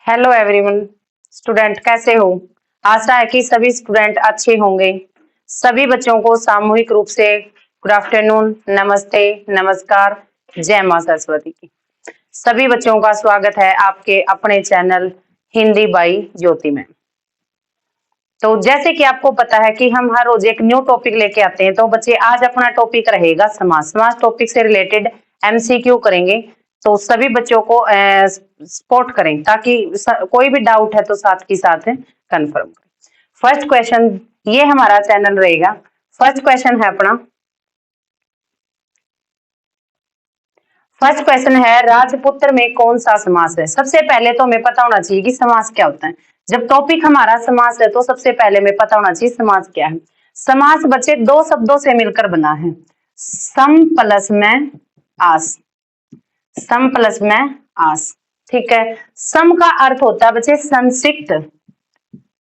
Hello everyone, student कैसे हो। आशा है कि सभी स्टूडेंट अच्छे होंगे। सभी बच्चों को सामूहिक रूप से गुड आफ्टरनून, नमस्ते, नमस्कार, जय मां सरस्वती की। सभी बच्चों का स्वागत है आपके अपने चैनल हिंदी बाई ज्योति में। तो जैसे कि आपको पता है कि हम हर रोज एक न्यू टॉपिक लेके आते हैं, तो बच्चे आज अपना टॉपिक रहेगा समास। समास टॉपिक से रिलेटेड एमसीक्यू करेंगे, तो सभी बच्चों को सपोर्ट करें ताकि कोई भी डाउट है तो साथ ही साथ कंफर्म करें। फर्स्ट क्वेश्चन, ये हमारा चैनल रहेगा। फर्स्ट क्वेश्चन है अपना, फर्स्ट क्वेश्चन है राजपुत्र में कौन सा समास है। सबसे पहले तो हमें पता होना चाहिए कि समास क्या होता है। जब टॉपिक हमारा समास है तो सबसे पहले हमें पता होना चाहिए समास क्या है। समास बच्चे दो शब्दों से मिलकर बना है, सम प्लस में आस। सम प्लस में आस, ठीक है। सम का अर्थ होता है बच्चे संक्षिप्त,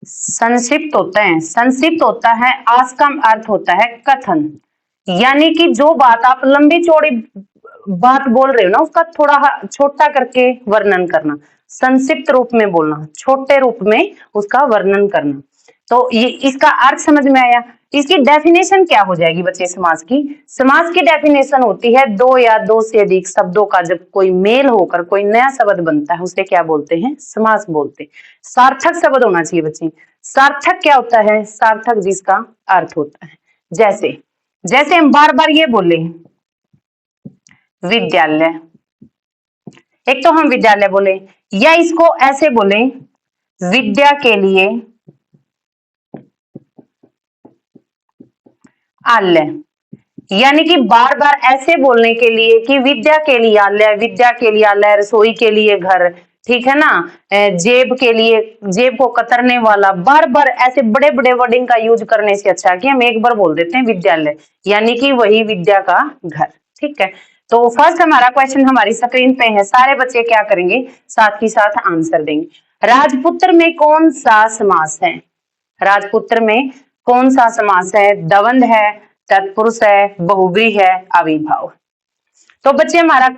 संक्षिप्त होता है, संक्षिप्त होता है। आस का अर्थ होता है कथन, यानी कि जो बात आप लंबी चौड़ी बात बोल रहे हो ना, उसका थोड़ा छोटा करके वर्णन करना, संक्षिप्त रूप में बोलना, छोटे रूप में उसका वर्णन करना। तो ये इसका अर्थ समझ में आया। इसकी डेफिनेशन क्या हो जाएगी बच्चे समास की। समास की डेफिनेशन होती है दो या दो से अधिक शब्दों का जब कोई मेल होकर कोई नया शब्द बनता है उसे क्या बोलते हैं, समास बोलते हैं। सार्थक शब्द होना चाहिए बच्चे। सार्थक क्या होता है, सार्थक जिसका अर्थ होता है। जैसे जैसे हम बार बार ये बोले विद्यालय, एक तो हम विद्यालय बोले, या इसको ऐसे बोले विद्या के लिए आलय, यानी कि बार बार ऐसे बोलने के लिए कि विद्या के लिए आलय, विद्या के लिए आलय, रसोई के लिए घर, ठीक है ना। जेब के लिए, जेब को कतरने वाला, बार बार ऐसे बड़े बड़े वर्डिंग का यूज करने से अच्छा कि हम एक बार बोल देते हैं विद्यालय, यानी कि वही विद्या का घर, ठीक है। तो फर्स्ट हमारा क्वेश्चन हमारी स्क्रीन पे है, सारे बच्चे क्या करेंगे, साथ ही साथ आंसर देंगे। राजपुत्र में कौन सा समास है, राजपुत्र में कौन सा समास है। दवंद है, तत्पुरुष है, बहुव्रीहि है, अविभाव। तो बच्चे हमारा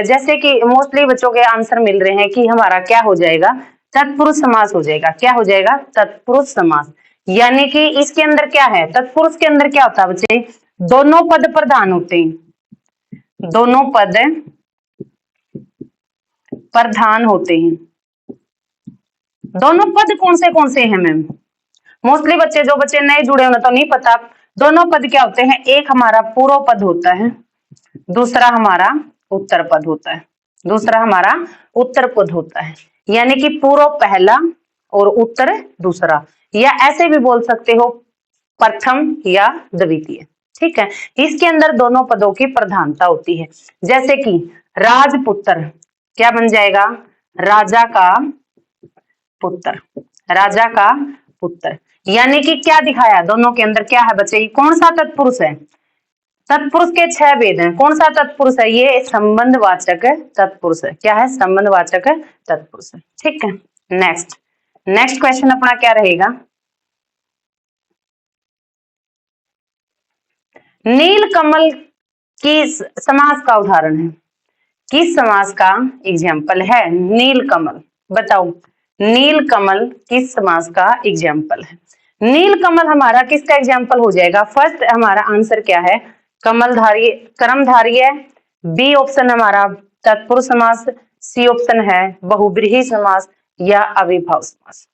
जैसे कि मोस्टली बच्चों के आंसर मिल रहे हैं कि हमारा क्या हो जाएगा, तत्पुरुष समास हो जाएगा। क्या हो जाएगा, तत्पुरुष समास। यानी कि इसके अंदर क्या है, तत्पुरुष के अंदर क्या होता है बच्चे, दोनों पद प्रधान होते हैं, दोनों पद प्रधान होते हैं। दोनों पद कौन से हैं मैम, मोस्टली बच्चे जो बच्चे नए जुड़े होना तो नहीं पता। दोनों पद क्या होते हैं, एक हमारा पूर्व पद होता है, दूसरा हमारा उत्तर पद होता है, दूसरा हमारा उत्तर पद होता है। यानी कि पूर्व पहला और उत्तर दूसरा, या ऐसे भी बोल सकते हो प्रथम या द्वितीय, ठीक है। इसके अंदर दोनों पदों की प्रधानता होती है। जैसे कि राजपुत्र क्या बन जाएगा, राजा का पुत्र, राजा का पुत्र। यानी कि क्या दिखाया, दोनों के अंदर क्या है बच्चे, कौन सा तत्पुरुष है। तत्पुरुष के 6 भेद हैं, कौन सा तत्पुरुष है, ये संबंधवाचक तत्पुरुष है। क्या है, संबंधवाचक तत्पुरुष है, ठीक है। नेक्स्ट नेक्स्ट क्वेश्चन अपना क्या रहेगा, नील कमल किस समास का उदाहरण है, किस समास का एग्जाम्पल है नील कमल, बताओ नील कमल किस समास का एग्जाम्पल है। नील कमल हमारा किसका एग्जाम्पल हो जाएगा, फर्स्ट हमारा आंसर क्या है, कमलधारी कर्मधारय, बी ऑप्शन हमारा तत्पुरुष समास, सी ऑप्शन है बहुव्रीहि समास या अविभाव समास।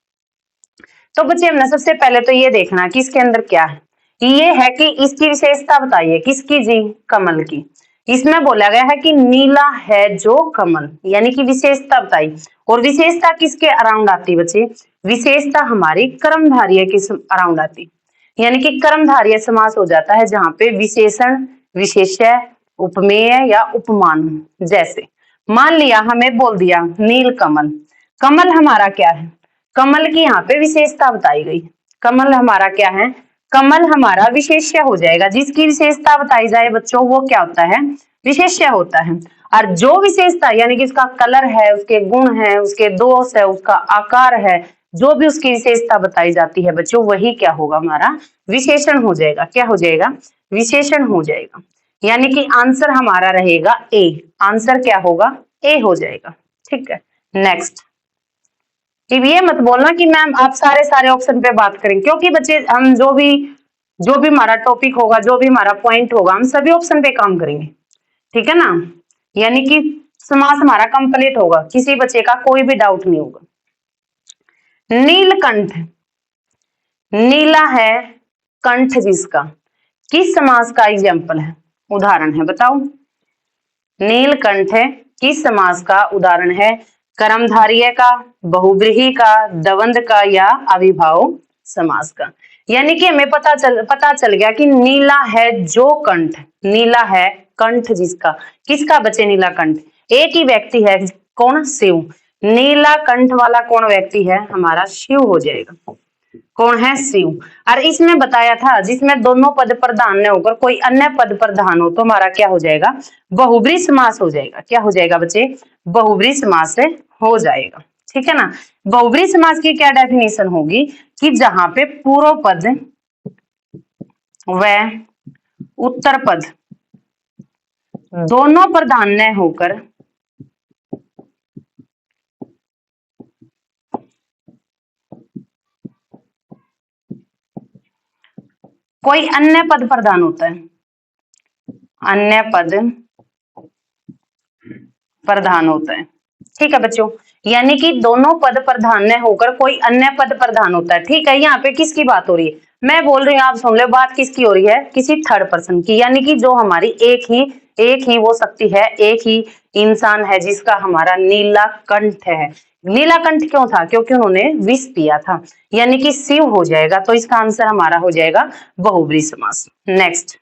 तो बच्चे हमने सबसे पहले तो ये देखना कि इसके अंदर क्या है, ये है कि इसकी विशेषता बताइए, किसकी जी, कमल की। इसमें बोला गया है कि नीला है जो कमल, यानी कि विशेषता बताई। और विशेषता किसके अराउंड आती बच्चे, विशेषता हमारी कर्मधारय के अराउंड आती, यानी कि कर्मधारय समास हो जाता है जहां पे विशेषण, विशेष्य, उपमेय या उपमान। जैसे मान लिया हमें बोल दिया नील कमल, कमल हमारा क्या है, कमल की यहाँ पे विशेषता बताई गई। कमल हमारा क्या है, कमल हमारा विशेष्य हो जाएगा। जिसकी विशेषता बताई जाए बच्चों वो क्या होता है, विशेष्य होता है। और जो विशेषता यानी कि उसका कलर है, उसके गुण है, उसके दोष है, उसका आकार है, जो भी उसकी विशेषता बताई जाती है बच्चों वही क्या होगा, हमारा विशेषण हो जाएगा। क्या हो जाएगा, विशेषण हो जाएगा। यानी कि आंसर हमारा रहेगा ए, आंसर क्या होगा, ए हो जाएगा, ठीक है। नेक्स्ट ये मत बोलना कि मैम आप सारे ऑप्शन पे बात करें, क्योंकि बच्चे हम जो भी हमारा टॉपिक होगा, जो भी हमारा पॉइंट होगा, हम सभी ऑप्शन पे काम करेंगे, ठीक है ना। यानी कि समास हमारा कंप्लीट होगा, किसी बच्चे का कोई भी डाउट नहीं होगा। नीलकंठ, नीला है कंठ जिसका, किस समास का एग्जाम्पल है, उदाहरण है, बताओ। नीलकंठ किस समास का उदाहरण है? कर्मधारय का, बहुव्रीहि का, द्वंद्व का या अविभाव समास का। यानी कि हमें पता चल गया कि नीला है जो कंठ, नीला है कंठ जिसका, किसका बचे नीला कंठ? एक ही व्यक्ति है, कौन? शिव। नीला कंठ वाला कौन व्यक्ति है? हमारा शिव हो जाएगा। कौन है? शिव। और इसमें बताया था जिसमें दोनों पद प्रधान न होकर कोई अन्य पद प्रधान हो तो हमारा क्या हो जाएगा? बहुब्री समास हो जाएगा। क्या हो जाएगा बच्चे? बहुब्री समास से हो जाएगा, ठीक है ना। बहुब्री समास की क्या डेफिनेशन होगी कि जहां पे पूर्व पद व उत्तर पद दोनों प्रधान न होकर कोई अन्य पद प्रधान होता है, अन्य पद प्रधान होता है, ठीक है बच्चों। यानी कि दोनों पद प्रधान न होकर कोई अन्य पद प्रधान होता है, ठीक है। यहाँ पे किसकी बात हो रही है? मैं बोल रही हूँ, आप सुन लो, बात किसकी हो रही है? किसी थर्ड पर्सन की। यानी कि जो हमारी एक ही वो शक्ति है, एक ही इंसान है जिसका हमारा नीला कंठ है। नीला कंठ क्यों था? क्योंकि उन्होंने विष पिया था, यानी कि शिव हो जाएगा। तो इसका आंसर हमारा हो जाएगा बहुब्री समास। नेक्स्ट,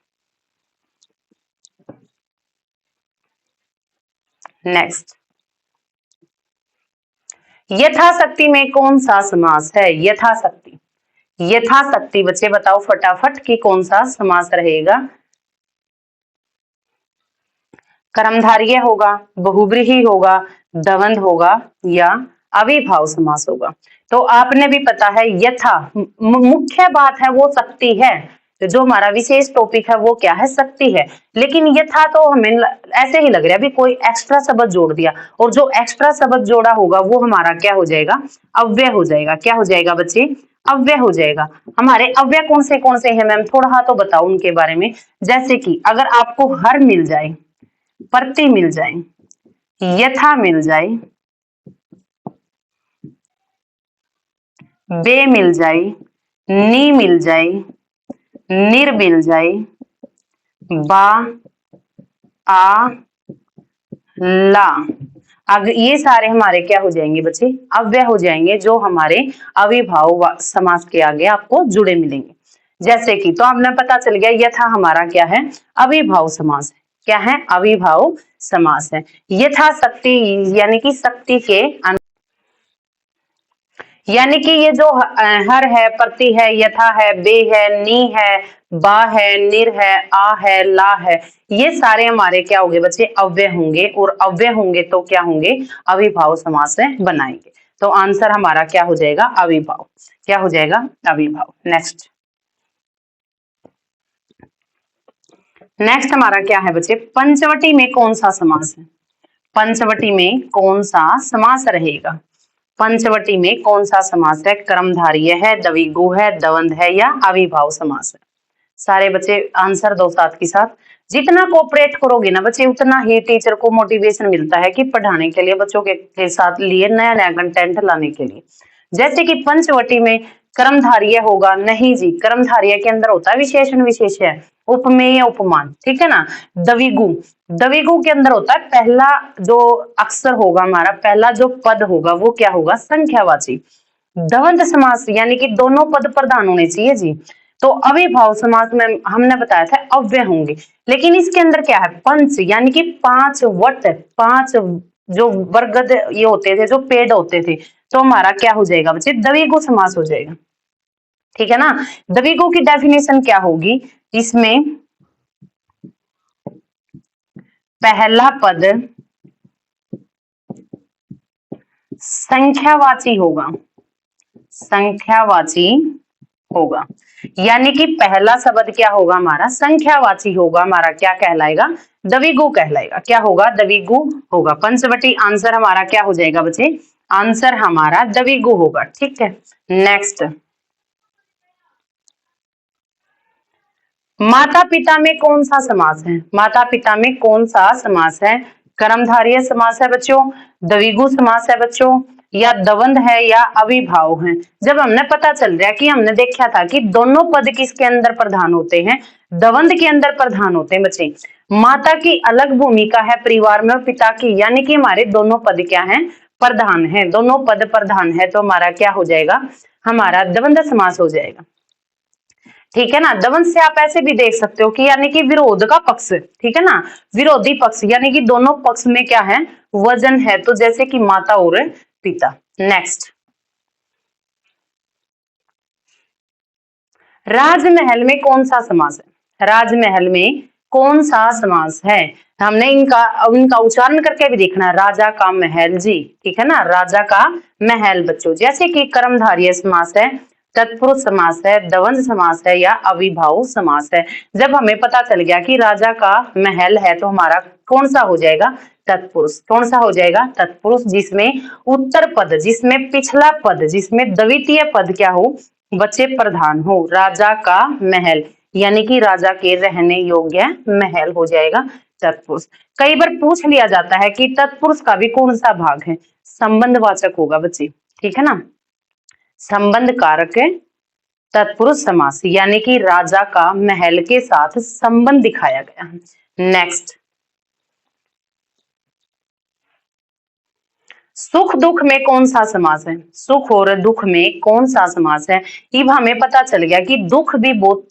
यथाशक्ति में कौन सा समास है? यथाशक्ति, यथाशक्ति बच्चे बताओ फटाफट कि कौन सा समास रहेगा? कर्मधारय होगा, बहुव्रीहि होगा, द्वंद्व होगा या अविभाव समास होगा। तो आपने भी पता है यथा, मुख्य बात है वो शक्ति है, जो हमारा विशेष टॉपिक है वो क्या है? शक्ति है। लेकिन यथा तो हमें ऐसे ही लग रहा है भी कोई एक्स्ट्रा शब्द जोड़ दिया, और जो एक्स्ट्रा शब्द जोड़ा होगा वो हमारा क्या हो जाएगा? अव्यय हो जाएगा। क्या हो जाएगा बच्चे? अव्यय हो जाएगा। हमारे अव्यय कौन से हैं मैम? थोड़ा हाँ तो बताओ उनके बारे में। जैसे कि अगर आपको हर मिल जाए, प्रति मिल जाए, यथा मिल जाए, बे मिल जाए, नी मिल जाए, निर मिल जाए, बा, आ, ला, अगर ये सारे हमारे क्या हो जाएंगे बच्चे? अव्यय हो जाएंगे, जो हमारे अविभाव समास के आगे आपको जुड़े मिलेंगे। जैसे कि, तो आपने पता चल गया यथा हमारा क्या है? अविभाव समास है। क्या है? अविभाव समास है। यथाशक्ति यानी कि शक्ति के, यानी कि ये जो हर है, प्रति है, यथा है, बे है, नी है, बा है, निर है, आ है, ला है, ये सारे हमारे क्या होंगे बच्चे? अव्यय होंगे। और अव्यय होंगे तो क्या होंगे? अविभाव समास से बनाएंगे। तो आंसर हमारा क्या हो जाएगा? अविभाव। क्या हो जाएगा? अविभाव। नेक्स्ट, नेक्स्ट हमारा क्या है बच्चे? पंचवटी में कौन सा समास है? पंचवटी में कौन सा समास रहेगा? पंचवटी में कौन सा समास है? कर्मधारय है, द्विगु है, द्वंद्व है या अविभाव समास है? सारे बच्चे आंसर दो साथ के साथ। जितना कोऑपरेट करोगे ना बच्चे, उतना ही टीचर को मोटिवेशन मिलता है कि पढ़ाने के लिए, बच्चों के साथ लिए नया नया कंटेंट लाने के लिए। जैसे कि पंचवटी में कर्मधारय होगा, नहीं जी, कर्मधारय के अंदर होता है विशेषण विशेष्य, उपमेय उपमान, ठीक है ना। द्विगु, द्विगु के अंदर होता है पहला जो अक्षर होगा हमारा, पहला जो पद होगा वो क्या होगा? संख्यावाची। द्वंद्व समास यानी कि दोनों पद प्रधान होने चाहिए जी। तो अविभाव समास में हमने बताया था अव्यय होंगे, लेकिन इसके अंदर क्या है? पंच, यानी कि पांच वट, पांच जो वर्गद ये होते थे, जो पेड़ होते थे, तो हमारा क्या हो जाएगा बच्चे? द्विगु समास हो जाएगा, ठीक है ना। द्विगु की डेफिनेशन क्या होगी? इसमें पहला पद संख्यावाची होगा, संख्यावाची होगा। यानी कि पहला शब्द क्या होगा हमारा? संख्यावाची होगा। हमारा क्या कहलाएगा? द्विगु कहलाएगा। क्या होगा? द्विगु होगा। पंचवटी आंसर हमारा क्या हो जाएगा बच्चे? आंसर हमारा द्विगु होगा। ठीक है, नेक्स्ट, माता पिता में कौन सा समास है? माता पिता में कौन सा समास है? कर्मधारय समास है बच्चों, द्विगु समास है बच्चों, या दवंद है, या अविभाव है? जब हमने पता चल रहा कि हमने देखा था कि दोनों पद किसके अंदर प्रधान होते हैं? दवंद के अंदर प्रधान होते हैं बच्चे। माता की अलग भूमिका है परिवार में, पिता की, यानी कि हमारे दोनों पद क्या हैं? प्रधान है। दोनों पद प्रधान है तो हमारा क्या हो जाएगा? हमारा द्वंद समास हो जाएगा। ठीक है ना, दवंद से आप ऐसे भी देख सकते हो कि यानी कि विरोध का पक्ष, ठीक है ना, विरोधी पक्ष, यानी कि दोनों पक्ष में क्या है? वजन है, तो जैसे कि माता और पिता। नेक्स्ट, राजमहल में कौन सा समास है? राजमहल में कौन सा समास है? हमने इनका उच्चारण करके भी देखना है। राजा का महल जी, ठीक है ना, राजा का महल बच्चों। जैसे कि कर्मधारय समास है, तत्पुरुष समास है, द्वंद्व समास है, या अविभाव समास है। जब हमें पता चल गया कि राजा का महल है तो हमारा कौन सा हो जाएगा? तत्पुरुष। कौन सा हो जाएगा? तत्पुरुष, जिसमें उत्तर पद, जिसमें पिछला पद, जिसमें द्वितीय पद क्या हो? बच्चे प्रधान हो। राजा का महल, यानी कि राजा के रहने योग्य महल हो जाएगा तत्पुरुष। कई बार पूछ लिया जाता है कि तत्पुरुष का भी कौन सा भाग है? संबंधवाचक होगा बच्चे, ठीक है ना, संबंध कारक तत्पुरुष समास, यानी कि राजा का महल के साथ संबंध दिखाया गया। नेक्स्ट, सुख दुख में कौन सा समास है? सुख और दुख में कौन सा समास है? अब हमें पता चल गया कि दुख बहुत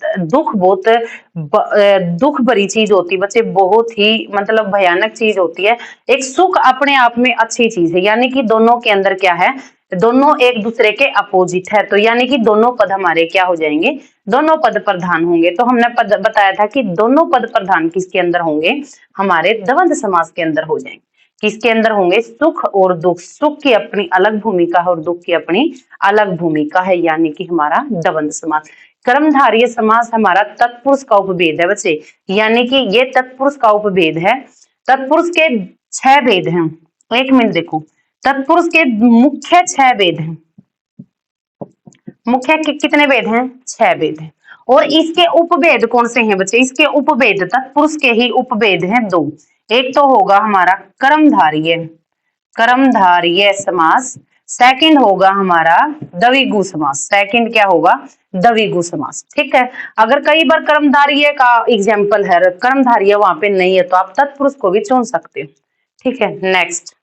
दुख भरी चीज होती है बच्चे, बहुत ही मतलब भयानक चीज होती है। एक सुख अपने आप में अच्छी चीज है, यानी कि दोनों के अंदर क्या है? दोनों एक दूसरे के अपोजिट है, तो यानी कि दोनों पद हमारे क्या हो जाएंगे? दोनों पद प्रधान होंगे। तो हमने बताया था कि दोनों पद प्रधान किसके अंदर होंगे? हमारे द्वंद्व समास के अंदर हो जाएंगे। किसके अंदर होंगे? सुख और दुख। सुख की अपनी अलग भूमिका है और दुख की अपनी अलग भूमिका है, यानी कि हमारा द्वंद्व समास। कर्मधारय समास हमारा तत्पुरुष का उपभेद है बच्चे, यानी कि ये तत्पुरुष का उपभेद है। तत्पुरुष के 6 भेद हैं। एक मिनट देखो, तत्पुरुष के मुख्य 6 भेद हैं। मुख्य कितने भेद हैं? 6 भेद हैं। और इसके उपभेद कौन से हैं बच्चे? इसके उपभेद तत्पुरुष के ही उपभेद हैं 2। एक तो होगा हमारा कर्मधारय समास, सेकंड होगा हमारा द्विगु समास। सेकंड क्या होगा? द्विगु समास। ठीक है, अगर कई बार कर्मधारय का एग्जाम्पल है, कर्मधारय वहां पे नहीं है, तो आप तत्पुरुष को भी चुन सकते हो। ठीक है, नेक्स्ट,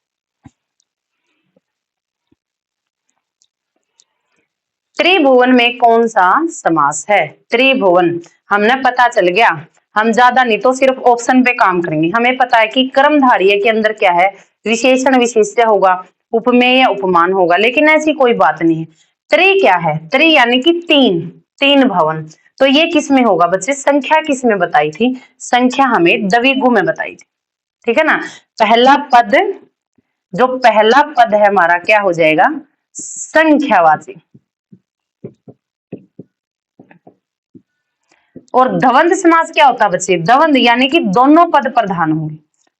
त्रिभुवन में कौन सा समास है? त्रिभुवन, हमने पता चल गया, हम ज्यादा नहीं तो सिर्फ ऑप्शन पे काम करेंगे। हमें पता है कि कर्मधारय के अंदर क्या है? विशेषण विशेष्य होगा, उपमेय उपमान होगा, लेकिन ऐसी कोई बात नहीं है। त्रि क्या है? त्रि यानी कि 3 भवन। तो ये किस में होगा बच्चे? संख्या किस में बताई थी? संख्या हमें द्विगु में बताई थी। ठीक है ना, पहला पद, जो पहला पद है हमारा क्या हो जाएगा? संख्यावाची। और द्वंद्व समास क्या होता है बच्चे? द्वंद्व यानी कि दोनों पद प्रधान होंगे,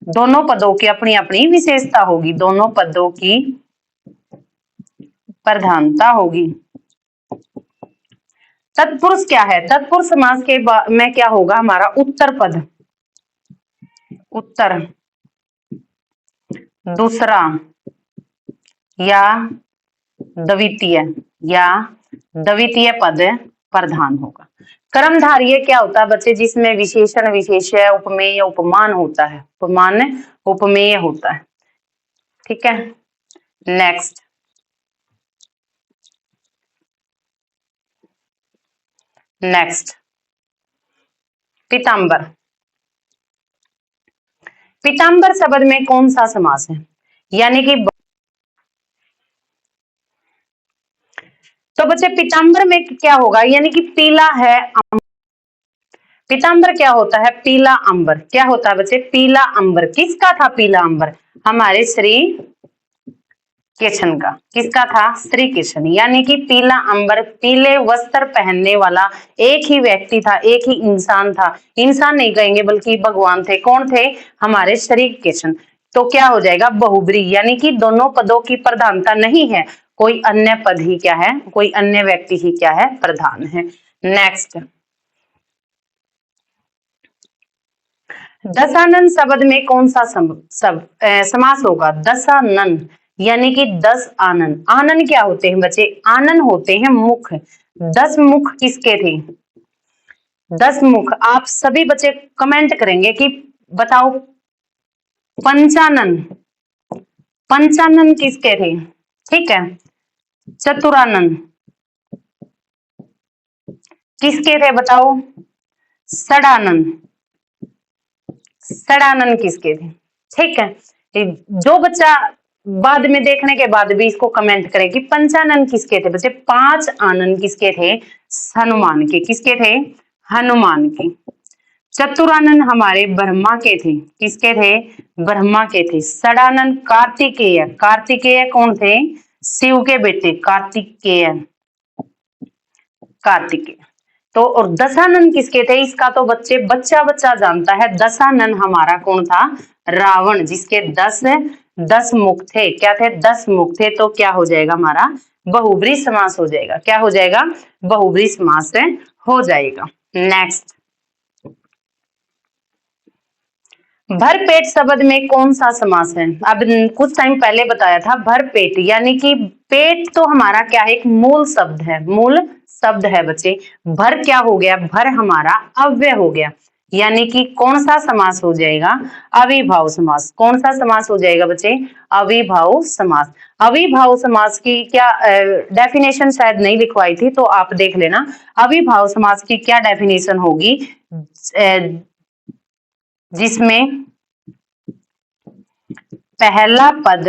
दोनों पदों की अपनी अपनी विशेषता होगी, दोनों पदों की प्रधानता होगी। तत्पुरुष क्या है? तत्पुरुष समास के में क्या होगा? हमारा उत्तर पद, उत्तर, दूसरा या द्वितीय पद प्रधान होगा। कर्मधारय क्या होता है बच्चे? जिसमें विशेषण विशेष्य उपमेय उपमान होता है, उपमान उपमेय होता है। ठीक है, नेक्स्ट, पीतांबर। पीतांबर शब्द में कौन सा समास है? यानी कि तो बच्चे पीतांबर में क्या होगा? यानी कि पीला है। पीतांबर क्या होता है? पीला अंबर। क्या होता है बच्चे? पीला अंबर। किसका था पीला अंबर? हमारे श्री कृष्ण का। किसका था? श्री कृष्ण। यानी कि पीला अंबर, पीले वस्त्र पहनने वाला एक ही व्यक्ति था, एक ही इंसान था। इंसान नहीं कहेंगे बल्कि भगवान थे। कौन थे? हमारे श्री कृष्ण। तो क्या हो जाएगा बहुब्री, यानी कि दोनों पदों की प्रधानता नहीं है, कोई अन्य पद ही क्या है, कोई अन्य व्यक्ति ही क्या है, प्रधान है। नेक्स्ट, दशानन शब्द में कौन सा समास होगा? दशानन यानी कि 10 आनन। आनन क्या होते हैं बच्चे? आनन होते हैं मुख। 10 मुख किसके थे? 10 मुख। आप सभी बच्चे कमेंट करेंगे कि बताओ पंचानन, पंचानन किसके थे? ठीक है। चतुरानन किसके थे बताओ? षडानन, षडानन किसके थे? ठीक है। जो बच्चा बाद में देखने के बाद भी इसको कमेंट करे कि पंचानन किसके थे बच्चे? 5 आनन किसके थे? हनुमान के। किसके थे? हनुमान के। चतुरानन हमारे ब्रह्मा के थे। किसके थे? ब्रह्मा के थे। षडानन कार्तिकेय, कार्तिकेय कौन थे? शिव के बेटे कार्तिकेय, कार्तिकेय। तो और दशानन किसके थे? इसका तो बच्चे बच्चा बच्चा जानता है। दशानन हमारा कौन था? रावण, जिसके 10 मुख थे। क्या थे? 10 मुख थे। तो क्या हो जाएगा हमारा? बहुब्री समास हो जाएगा। क्या हो जाएगा? बहुब्री समास हो जाएगा। नेक्स्ट, भरपेट शब्द में कौन सा समास है? अब कुछ टाइम पहले बताया था भरपेट, यानी कि पेट तो हमारा क्या है? एक मूल शब्द है, मूल शब्द है बच्चे। भर क्या हो गया? भर हमारा अव्यय हो गया, यानी कि कौन सा समास हो जाएगा? अविभाव समास। कौन सा समास हो जाएगा बच्चे? अविभाव समास। अविभाव समास की क्या डेफिनेशन शायद नहीं लिखवाई थी, तो आप देख लेना। अविभाव समास की क्या डेफिनेशन होगी? जिसमें पहला पद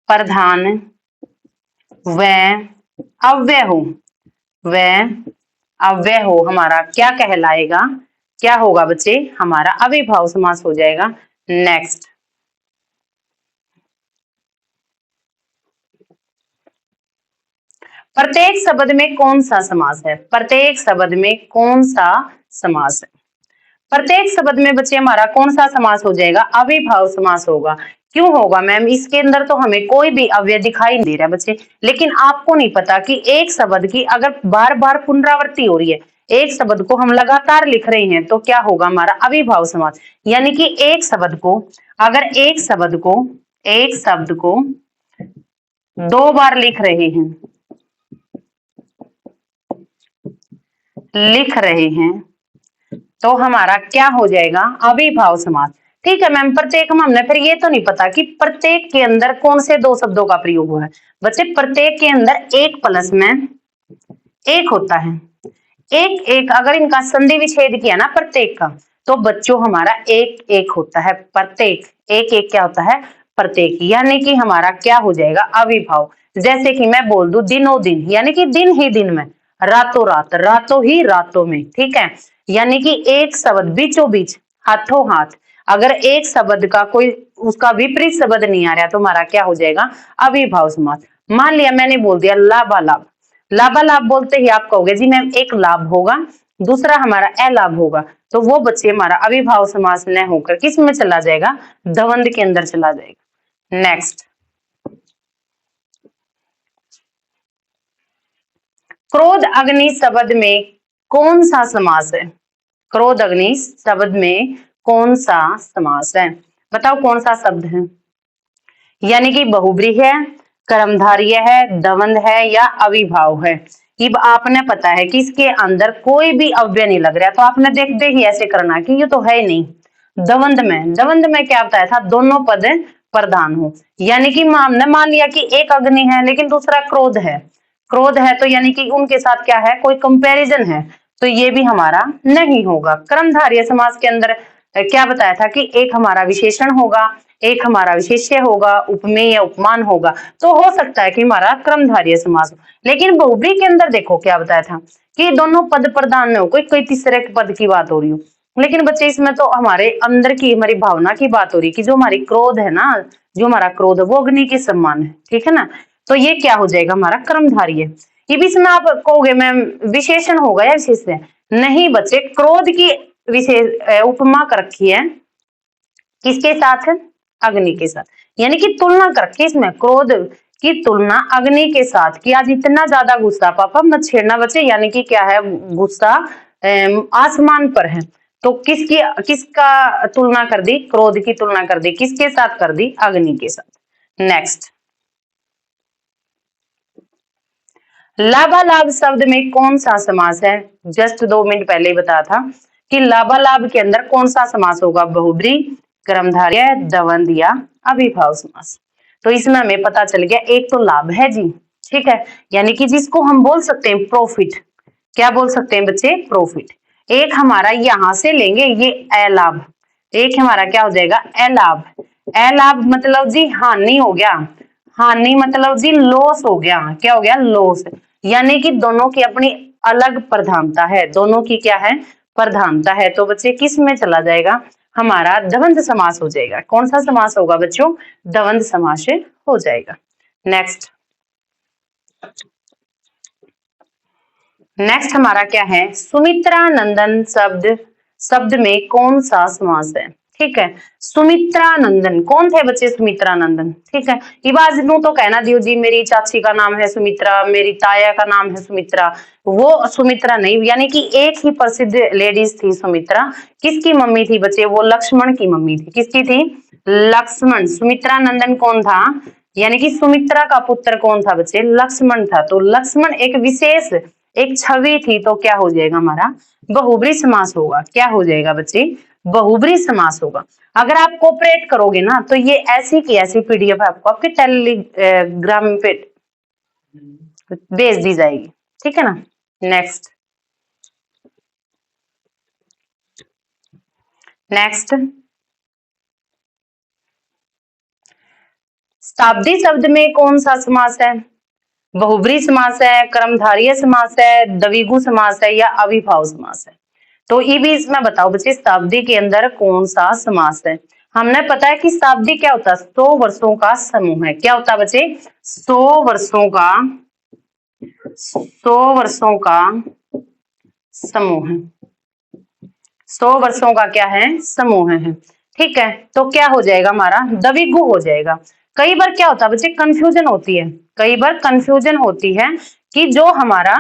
प्रधान व अव्यय हो, व अव्यय हो, हमारा क्या कहलाएगा? क्या होगा बच्चे? हमारा अविभाव समास हो जाएगा। नेक्स्ट, प्रत्येक शब्द में कौन सा समास है? प्रत्येक शब्द में कौन सा समास है? प्रत्येक शब्द में बच्चे हमारा कौन सा समास हो जाएगा? अविभाव समास होगा। क्यों होगा मैम? इसके अंदर तो हमें कोई भी अव्यय दिखाई नहीं दे रहा बच्चे, लेकिन आपको नहीं पता कि एक शब्द की अगर बार बार पुनरावृत्ति हो रही है, एक शब्द को हम लगातार लिख रहे हैं, तो क्या होगा हमारा? अविभाव समास। यानी कि एक शब्द को, अगर एक शब्द को 2 बार लिख रहे हैं तो हमारा क्या हो जाएगा? अविभाव समास। ठीक है मैम, प्रत्येक में हमने फिर ये तो नहीं पता कि प्रत्येक के अंदर कौन से 2 शब्दों का प्रयोग हुआ है बच्चे। प्रत्येक के अंदर एक प्लस में एक होता है। एक एक अगर इनका संधि विच्छेद किया ना प्रत्येक का, तो बच्चों हमारा एक एक होता है। प्रत्येक एक एक क्या होता है? प्रत्येक। यानी कि हमारा क्या हो जाएगा? अविभाव। जैसे कि मैं बोल दूं दिनों दिन, यानी कि दिन ही दिन में, रातों रात, रातों ही रातों में। ठीक है। यानी कि एक शब्द बीचों बीच, हाथों हाथ, अगर एक शब्द का कोई उसका विपरीत शब्द नहीं आ रहा तो हमारा क्या हो जाएगा? अविभाव समास। मान लिया मैंने बोल दिया लाभालाभ, लाभालाभ बोलते ही आप कहोगे जी मैम एक लाभ होगा, दूसरा हमारा अलाभ होगा, तो वो बच्चे हमारा अविभाव समास न होकर किस में चला जाएगा? द्वंद के अंदर चला जाएगा। नेक्स्ट, क्रोध अग्नि शब्द में कौन सा समास है? क्रोध अग्नि शब्द में कौन सा समास है? बताओ कौन सा शब्द है? यानी कि बहुब्री है, कर्मधारय है, द्वंद है या अविभाव है? अब आपने पता है कि इसके अंदर कोई भी अव्यय नहीं लग रहा, तो आपने देखते ही ऐसे करना कि ये तो है ही नहीं। द्वंद में क्या बताया था? दोनों पद प्रधान हो। यानी कि हमने मान लिया कि एक अग्नि है लेकिन दूसरा क्रोध है, क्रोध है तो यानी कि उनके साथ क्या है? कोई कंपैरिजन है, तो ये भी हमारा नहीं होगा। कर्मधारय समास के अंदर क्या बताया था कि एक हमारा विशेषण होगा, एक हमारा विशेष्य होगा, उपमेय या उपमान होगा, तो हो सकता है कि हमारा कर्मधारय समास हो। लेकिन बहुब्री के अंदर देखो क्या बताया था कि दोनों पद प्रधान में हो, कोई कोई तीसरे पद की बात हो रही हो। लेकिन बच्चे इसमें तो हमारे अंदर की, हमारी भावना की बात हो रही कि जो हमारी क्रोध है ना, जो हमारा क्रोध है वो अग्नि के समान है। ठीक है ना, तो ये क्या हो जाएगा? हमारा कर्मधारय। ये भी इसमें आप कहोगे मैम विशेषण होगा या विशेष्य? नहीं बच्चे, क्रोध की विशेष उपमा कर रखी है किसके साथ? अग्नि के साथ। यानी कि तुलना कर, किसमें? क्रोध की तुलना अग्नि के साथ कि आज इतना ज्यादा गुस्सा, पापा मत छेड़ना बच्चे, यानी कि क्या है? गुस्सा आसमान पर है। तो किसका तुलना कर दी? क्रोध की तुलना कर दी। किसके साथ कर दी? अग्नि के साथ। नेक्स्ट, लाभालाभ शब्द में कौन सा समास है? जस्ट 2 मिनट पहले ही बताया था कि लाभालाभ के अंदर कौन सा समास होगा? बहुब्री, कर्मधारय, द्वंद्व या अविभाव समास। तो इसमें हमें पता चल गया, एक तो लाभ है जी, ठीक है, यानी कि जिसको हम बोल सकते हैं प्रॉफिट। क्या बोल सकते हैं बच्चे? प्रॉफिट। एक हमारा यहां से लेंगे ये अलाभ, एक हमारा क्या हो जाएगा? अलाभ। अलाभ मतलब जी हानि हो गया, हानि मतलब जी लॉस हो गया। क्या हो गया? लॉस। यानी कि दोनों की अपनी अलग प्रधानता है, दोनों की क्या है? प्रधानता है। तो बच्चे किस में चला जाएगा? हमारा द्वंद्व समास हो जाएगा। कौन सा समास होगा बच्चों? द्वंद्व समास हो जाएगा। नेक्स्ट, नेक्स्ट हमारा क्या है? सुमित्रा नंदन शब्द, शब्द में कौन सा समास है? ठीक है, सुमित्रा नंदन कौन थे बच्चे? सुमित्रा नंदन, ठीक है। इबाज नू तो कहना दियो जी मेरी चाची का नाम है सुमित्रा, मेरी ताया का नाम है सुमित्रा, वो सुमित्रा नहीं, यानी कि एक ही प्रसिद्ध लेडीज थी सुमित्रा। किसकी मम्मी थी बच्चे? वो लक्ष्मण की मम्मी थी। किसकी थी? लक्ष्मण। सुमित्रा नंदन कौन था? यानी कि सुमित्रा का पुत्र कौन था बच्चे? लक्ष्मण था। तो लक्ष्मण एक विशेष, एक छवि थी। तो क्या हो जाएगा हमारा? बहुब्री समास होगा। क्या हो जाएगा बच्चे? बहुब्री समास होगा। अगर आप कोऑपरेट करोगे ना तो ये ऐसी की ऐसी पीडीएफ आपको आपके टेलीग्राम पे भेज दी जाएगी, ठीक है ना। नेक्स्ट, नेक्स्ट, शाब्दी शब्द में कौन सा समास है? बहुब्री समास है, कर्मधारय समास है, द्विगु समास है या अविभाव समास है? तो ये भी इसमें बताओ बच्चे, शताब्दी के अंदर कौन सा समास है? हमने पता है कि शताब्दी क्या होता है? 100 वर्षों का समूह है। क्या होता है बच्चे? 100 वर्षों का, 100 वर्षों का समूह है। 100 वर्षों का क्या है? समूह है। ठीक है, तो क्या हो जाएगा हमारा? द्विगु हो जाएगा। कई बार क्या होता है बच्चे? कंफ्यूजन होती है, कई बार कंफ्यूजन होती है कि जो हमारा,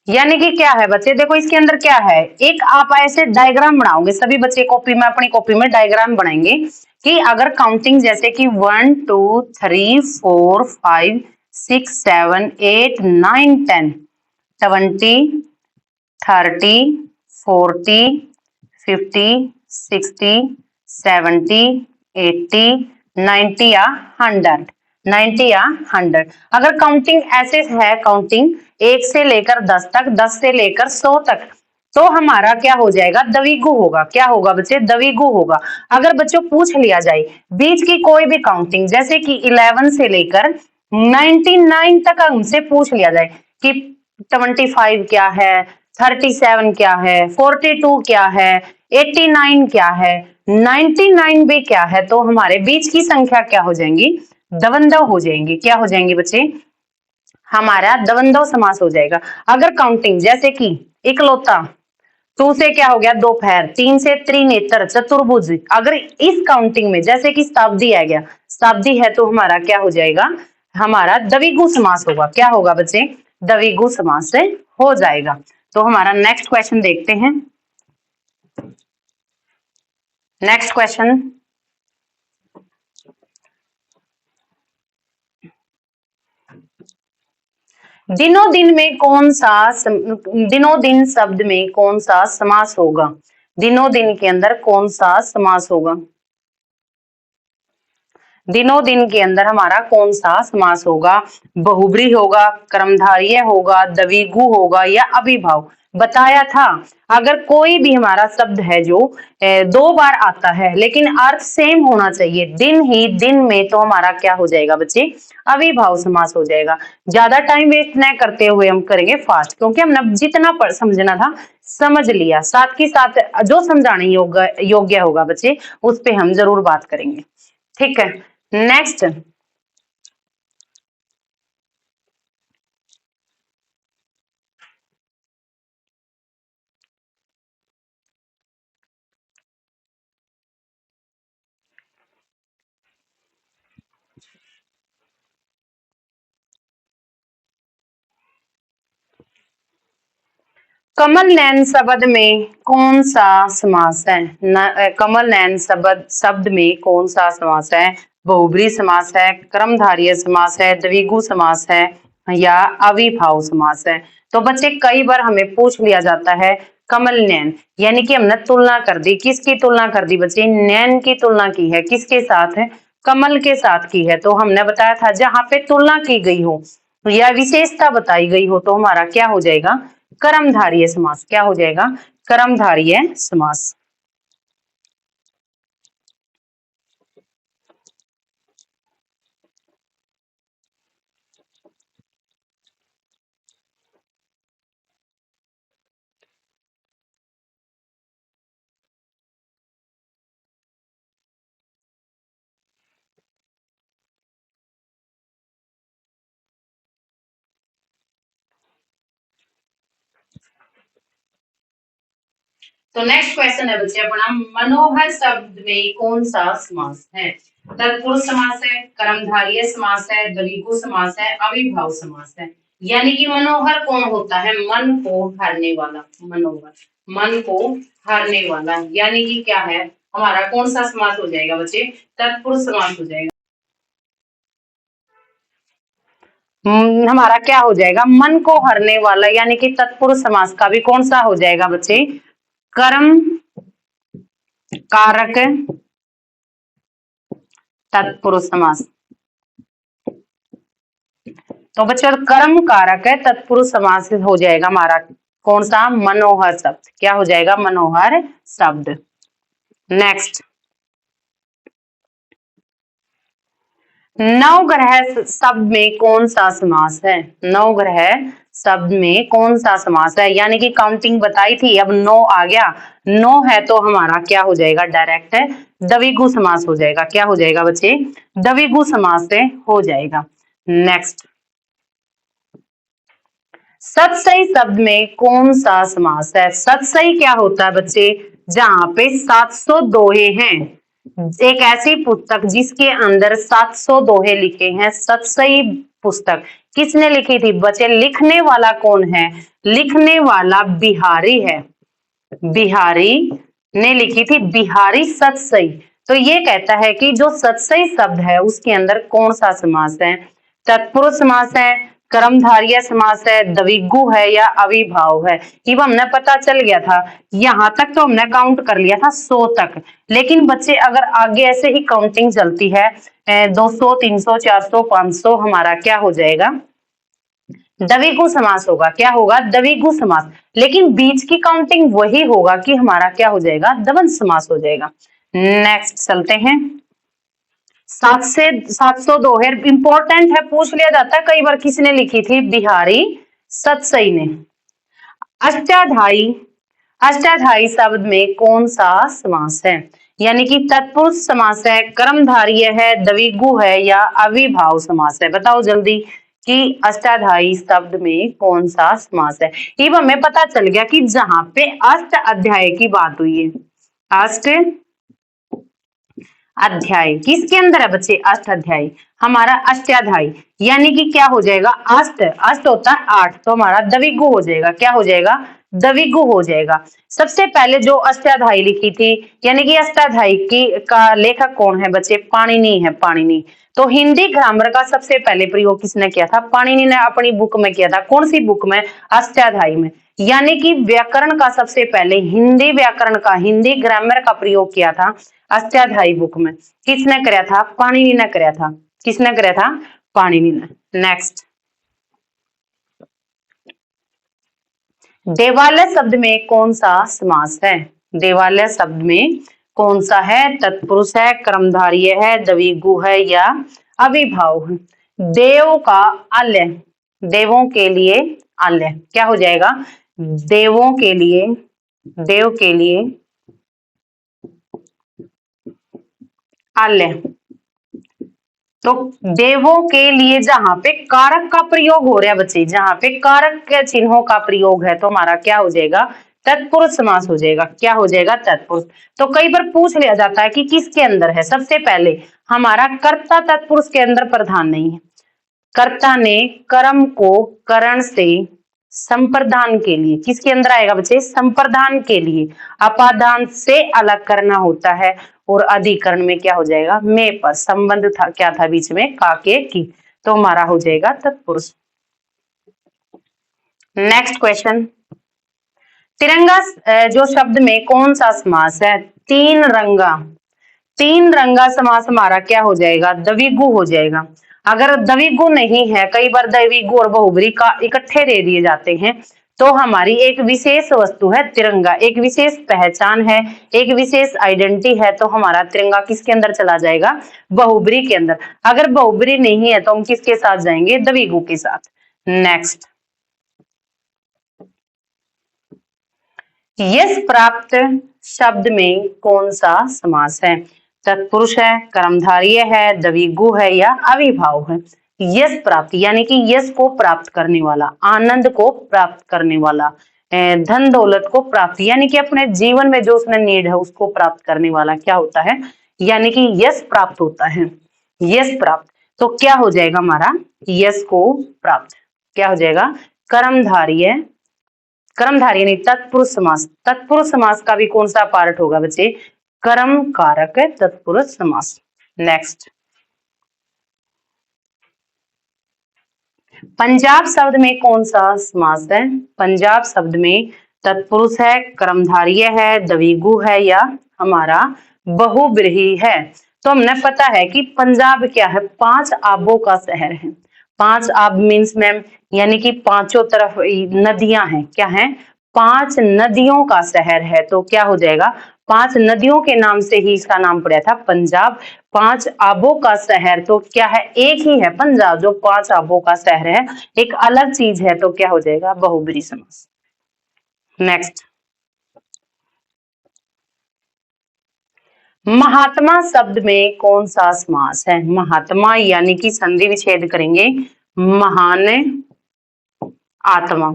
यानी कि क्या है बच्चे? देखो इसके अंदर क्या है, एक आप ऐसे डायग्राम बनाओगे, सभी बच्चे कॉपी में, अपनी कॉपी में डायग्राम बनाएंगे कि अगर काउंटिंग जैसे कि 1 2 3 4 5 6 7 8 9 10 20 30 40 50 60 70 80 90 या 100, 90 या 100, अगर काउंटिंग ऐसे है, काउंटिंग 1 से लेकर 10 तक, 10 से लेकर 100 तक, तो हमारा क्या हो जाएगा? द्विगु होगा। क्या होगा बच्चे? द्विगु होगा। अगर बच्चों पूछ लिया जाए बीच की कोई भी काउंटिंग जैसे कि 11 से लेकर 99 तक हमसे पूछ लिया जाए कि 25 क्या है, 37 क्या है, 42 क्या है, 89 क्या है, 99 भी क्या है, तो हमारे बीच की संख्या क्या हो जाएंगी? द्वंद्व हो जाएंगी। क्या हो जाएंगी बच्चे? हमारा द्वंद्व समास हो जाएगा। अगर काउंटिंग जैसे कि इकलौता, 2 से क्या हो गया? दोपहर, 3 से त्रिनेत्र, चतुर्भुज, अगर इस काउंटिंग में जैसे कि शताब्दी आ गया, शताब्दी है, तो हमारा क्या हो जाएगा? हमारा द्विगु समास होगा। क्या होगा बच्चे? द्विगु समास से हो जाएगा। तो हमारा नेक्स्ट क्वेश्चन देखते हैं। नेक्स्ट क्वेश्चन, दिनों दिन में कौन सा दिनों दिन शब्द में कौन सा समास होगा? दिनों दिन के अंदर कौन सा समास होगा? दिनों दिन के अंदर हमारा कौन सा समास होगा? बहुब्री होगा, कर्मधारय होगा, द्विगु होगा या अविभाव? बताया था अगर कोई भी हमारा शब्द है जो 2 बार आता है लेकिन अर्थ सेम होना चाहिए, दिन ही दिन में, तो हमारा क्या हो जाएगा बच्चे? अविभाव समास हो जाएगा। ज्यादा टाइम वेस्ट न करते हुए हम करेंगे फास्ट, क्योंकि हमने जितना समझना था समझ लिया, साथ के साथ जो समझाने योग्य होगा बच्चे उस पे हम जरूर बात करेंगे। ठीक है, नेक्स्ट, कमल नयन शब्द में कौन सा समास है? कमल नयन शब्द में कौन सा समास है? बहुब्री समास है, कर्मधारय समास है, द्विगु समास है या अविभाव समास है? तो बच्चे कई बार हमें पूछ लिया जाता है कमल नयन, यानी कि हमने तुलना कर दी। किसकी तुलना कर दी बच्चे? नयन की तुलना की है। किसके साथ है? कमल के साथ की है। तो हमने बताया था जहां पे तुलना की गई हो या विशेषता बताई गई हो तो हमारा क्या हो जाएगा? कर्मधारय समास। क्या हो जाएगा? कर्मधारय समास। तो नेक्स्ट क्वेश्चन है बच्चे अपना, मनोहर शब्द में कौन सा समास है? तत्पुरुष समास है, कर्मधारय समास है, द्विगु समास है, अविभाव समास है। यानी कि मनोहर कौन होता है? मन को हरने वाला। मनोहर, मन को हरने वाला, यानी कि क्या है हमारा? कौन सा समास हो जाएगा बच्चे? तत्पुरुष समास हो जाएगा। हमारा क्या हो जाएगा? मन को हरने वाला, यानी कि तत्पुरुष समास का भी कौन सा हो जाएगा बच्चे? कर्म कारक तत्पुरुष समास। तो बच्चों कर्म कारक है तत्पुरुष समास हो जाएगा हमारा कौन सा? मनोहर शब्द। क्या हो जाएगा? मनोहर शब्द। नेक्स्ट, नवग्रह शब्द में कौन सा समास है? नवग्रह शब्द में कौन सा समास है? यानी कि काउंटिंग बताई थी, अब 9 आ गया। 9 है तो हमारा क्या हो जाएगा? डायरेक्ट द्विगु समास हो जाएगा। क्या हो जाएगा बच्चे? द्विगु समास से हो जाएगा। नेक्स्ट, सतसई शब्द में कौन सा समास है? सतसई क्या होता है बच्चे? जहां पे 700 दोहे हैं, एक ऐसी पुस्तक जिसके अंदर 700 दोहे लिखे हैं, सतसई पुस्तक किसने लिखी थी बच्चे? लिखने वाला कौन है? लिखने वाला बिहारी है। बिहारी ने लिखी थी, बिहारी सतसई। तो ये कहता है कि जो सतसई शब्द है उसके अंदर कौन सा समास है? तत्पुरुष समास है, कर्मधारय समास है, द्विगु है या अविभाव है? ये हमने पता चल गया था। यहां तक तो हमने काउंट कर लिया था 100 तक, लेकिन बच्चे अगर आगे ऐसे ही काउंटिंग चलती है 200 300 400 500 हमारा क्या हो जाएगा? द्विगु समास होगा। क्या होगा? द्विगु समास। लेकिन बीच की काउंटिंग वही होगा कि हमारा क्या हो जाएगा? द्वंद्व समास हो जाएगा। नेक्स्ट चलते हैं, 700 दोहे इंपॉर्टेंट है, पूछ लिया जाता है कई बार। किसने लिखी थी? बिहारी सतसई ने। अष्टाध्यायी, अष्टाध्यायी शब्द में कौन सा समास है? यानी कि तत्पुरुष समास है, कर्मधारय है, द्विगु है या अविभाव समास है? बताओ जल्दी कि अष्टाध्यायी शब्द में कौन सा समास है? ये हमें पता चल गया कि जहां पे अष्ट अध्याय की बात हुई है। अष्ट अध्याय किसके अंदर है बच्चे? अष्ट अध्याय। हमारा अष्टाध्यायी यानी कि क्या हो जाएगा? अष्ट, अष्ट होता है 8, तो हमारा द्विगु हो जाएगा। क्या हो जाएगा? द्विगु हो जाएगा। सबसे पहले जो अष्टाध्यायी लिखी थी, यानी कि अष्टाध्यायी की का लेखक कौन है बच्चे? पाणिनि है। पाणिनि। तो हिंदी ग्रामर का सबसे पहले प्रयोग किसने किया था? पाणिनि ने अपनी बुक में किया था। कौन सी बुक में? अष्टाध्यायी में। यानी कि व्याकरण का सबसे पहले हिंदी व्याकरण का, हिंदी ग्रामर का प्रयोग किया था अष्टाध्यायी बुक में। किसने कराया था? पाणिनि ने कराया था। किसने कराया था? पाणिनि ने। नेक्स्ट, देवालय शब्द में कौन सा समास है? देवालय शब्द में कौन सा है? तत्पुरुष है, कर्मधारय है, द्विगु है या अविभाव है? देव का आल्य, देवों के लिए आल्य। क्या हो जाएगा? देवों के लिए, देव के लिए आल्य। तो देवों के लिए जहां पे कारक का प्रयोग हो रहा है बच्चे, जहां पे कारक के चिन्हों का प्रयोग है तो हमारा क्या हो जाएगा? तत्पुरुष समास हो जाएगा। क्या हो जाएगा? तत्पुरुष। तो कई बार पूछ लिया जाता है कि किसके अंदर है? सबसे पहले हमारा कर्ता तत्पुरुष के अंदर प्रधान नहीं है। कर्ता ने कर्म को करण से संप्रदान के लिए, किसके अंदर आएगा बच्चे, संप्रदान के लिए। अपादान से अलग करना होता है और अधिकरण में क्या हो जाएगा, में पर। संबंध था, क्या था बीच में, का के की, तो हमारा हो जाएगा तत्पुरुष। नेक्स्ट क्वेश्चन, तिरंगा जो शब्द में कौन सा समास है, तीन रंगा। तीन रंगा समास हमारा क्या हो जाएगा, द्विगु हो जाएगा। अगर द्विगु नहीं है, कई बार द्विगु और बहुब्री का इकट्ठे दे दिए जाते हैं, तो हमारी एक विशेष वस्तु है तिरंगा, एक विशेष पहचान है, एक विशेष आइडेंटिटी है, तो हमारा तिरंगा किसके अंदर चला जाएगा, बहुब्री के अंदर। अगर बहुब्री नहीं है तो हम किसके साथ जाएंगे, द्विगु के साथ। नेक्स्ट, यश प्राप्त शब्द में कौन सा समास है, तत्पुरुष है, कर्मधारय है, द्विगु है या अविभाव है। यश प्राप्त यानी कि यश को प्राप्त करने वाला, आनंद को प्राप्त करने वाला, धन दौलत को प्राप्त, यानी कि अपने जीवन में जो उसने नीड है उसको प्राप्त करने वाला क्या होता है, यानी कि यश प्राप्त होता है। यश प्राप्त, तो क्या हो जाएगा हमारा, यश को प्राप्त क्या हो जाएगा, कर्मधारय, कर्मधारय नहीं, तत्पुरुष समास। तत्पुरुष समास का भी कौन सा पार्ट होगा बच्चे, कर्म कारक तत्पुरुष समास। नेक्स्ट, पंजाब शब्द में कौन सा समास है, पंजाब शब्द में तत्पुरुष है, कर्मधारय है, द्विगु है या हमारा बहुब्रीहि है। तो हमने पता है कि पंजाब क्या है, 5 आबों का शहर है। 5 आब मीन्स मैम, यानी कि पांचों तरफ नदियां हैं, क्या है, 5 नदियों का शहर है, तो क्या हो जाएगा, 5 नदियों के नाम से ही इसका नाम पड़ा था पंजाब। 5 आबों का शहर, तो क्या है, एक ही है पंजाब जो 5 आबों का शहर है, एक अलग चीज है, तो क्या हो जाएगा, बहुब्री समास। नेक्स्ट, महात्मा शब्द में कौन सा समास है, महात्मा यानी कि संधि विच्छेद करेंगे, महान आत्मा।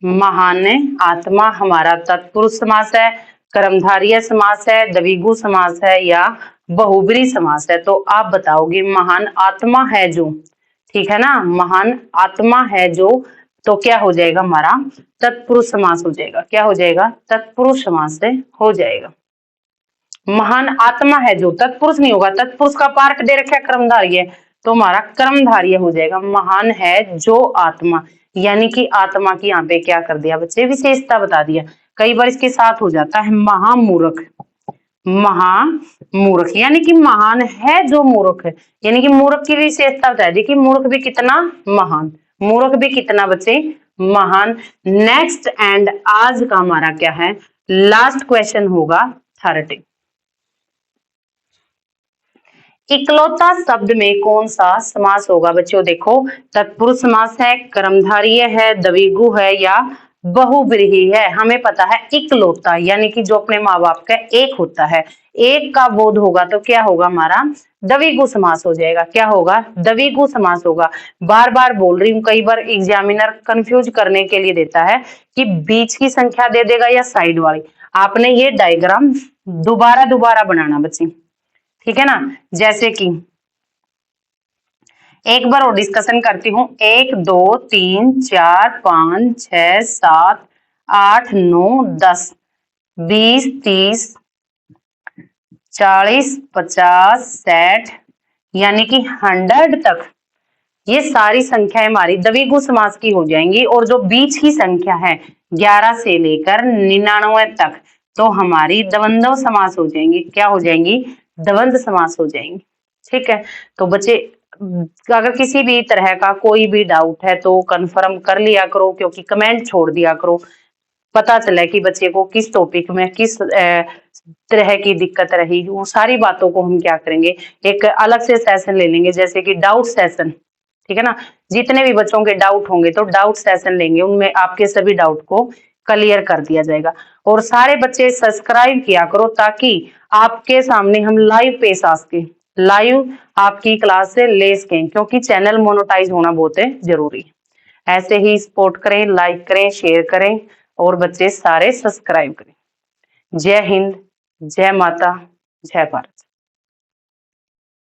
महान आत्मा हमारा तत्पुरुष समास है, कर्मधारय समास है, द्विगु समास है या बहुब्री समास है। तो आप बताओगे महान आत्मा है जो, ठीक है ना, महान आत्मा है जो, तो क्या हो जाएगा हमारा तत्पुरुष समास हो जाएगा, क्या हो जाएगा, तत्पुरुष समास से हो जाएगा। महान आत्मा है जो, तत्पुरुष नहीं होगा, तत्पुरुष का पार्ट दे रखा है कर्मधारय, तो हमारा कर्मधारय हो जाएगा। महान है जो आत्मा, यानी कि आत्मा की यहाँ पे क्या कर दिया बच्चे, विशेषता बता दिया। कई बार इसके साथ हो जाता है महामूर्ख, महामूर्ख यानी कि महान है जो मूर्ख है, यानी कि मूर्ख की विशेषता बता दी कि मूर्ख भी कितना महान, मूर्ख भी कितना बच्चे महान। नेक्स्ट एंड आज का हमारा क्या है, लास्ट क्वेश्चन होगा 30। इकलौता शब्द में कौन सा समास होगा बच्चों, देखो तत्पुरुष समास है, कर्मधारय है, द्विगु है या बहुब्रीहि है। हमें पता है इकलौता यानी कि जो अपने माँ बाप का एक होता है, एक का बोध होगा तो क्या होगा हमारा द्विगु समास हो जाएगा, क्या होगा, द्विगु समास होगा। बार बार बोल रही हूँ, कई बार एग्जामिनर कंफ्यूज करने के लिए देता है कि बीच की संख्या दे देगा या साइड वाली। आपने ये डायग्राम दोबारा दोबारा बनाना बच्चे, ठीक है ना। जैसे कि एक बार और डिस्कशन करती हूँ, 1 2 3 4 5 6 7 8 9 10 20 30 40 50 60 यानी कि 100 तक ये सारी संख्याएं हमारी द्विगु समास की हो जाएंगी, और जो बीच की संख्या है 11 से लेकर 99 तक तो हमारी द्वंद्व समास हो जाएंगी, क्या हो जाएंगी, द्वंद्व समास हो जाएंगी। ठीक है, तो बच्चे अगर किसी भी तरह का कोई भी डाउट है तो कंफर्म कर लिया करो, क्योंकि कमेंट छोड़ दिया करो, पता चले कि बच्चे को किस टॉपिक में किस तरह की दिक्कत रही। वो सारी बातों को हम क्या करेंगे, एक अलग से सेशन ले लेंगे, जैसे कि डाउट सेशन, ठीक है ना। जितने भी बच्चों के डाउट होंगे तो डाउट सेशन लेंगे, उनमें आपके सभी डाउट को क्लियर कर दिया जाएगा। और सारे बच्चे सब्सक्राइब किया करो ताकि आपके सामने हम लाइव पेश आ सके, लाइव आपकी क्लास से ले सकें, क्योंकि चैनल मोनेटाइज होना बहुत है जरूरी है। ऐसे ही सपोर्ट करें, लाइक करें, शेयर करें और बच्चे सारे सब्सक्राइब करें। जय हिंद, जय माता, जय भारत।